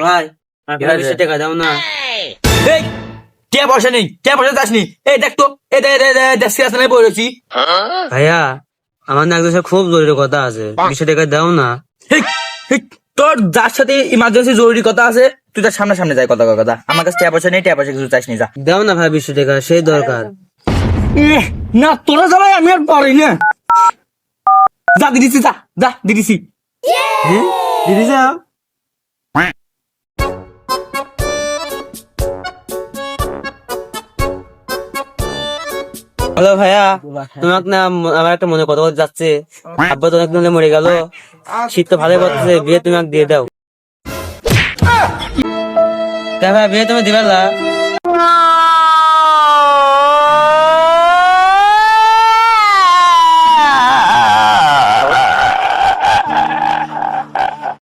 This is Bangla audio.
ভাই আপনার 20 টাকা দাও না। এই টিয়া পয়সা নেই, টিয়া পয়সা চাসনি। এই দেখ তো, এই দেখ সিরিয়াসলি বই রয়েছি। ভাইয়া আমার না একজনের সাথে খুব জরুরি কথা আছে, 20 টাকা দাও না। তোর যার সাথে ইমার্জেন্সি জরুরি কথা আছে তুই তার সামনে সামনে যাই কথা কথা। আমার কাছে টিয়া পয়সা নেই, টিয়া পয়সা কিছু চাসনি, যা। দাও না ভাই 20 টাকা, সেই দরকার। না তোরা জ্বালাই আমি আর পারি না। যা দিদিছি, যা যা দিদিছি। দিদি যাও। হ্যালো ভাইয়া, তোমাকে না আমার একটা মনে কথা বলতে যাচ্ছে। আব্বা তো অনেকদিন হলে মরে গেল, শীত তো ভালোই পড়তেছে, বিয়ে তুমি আমাকে দিয়ে দাও। তা ভাই বিয়ে তুমি দিবে না?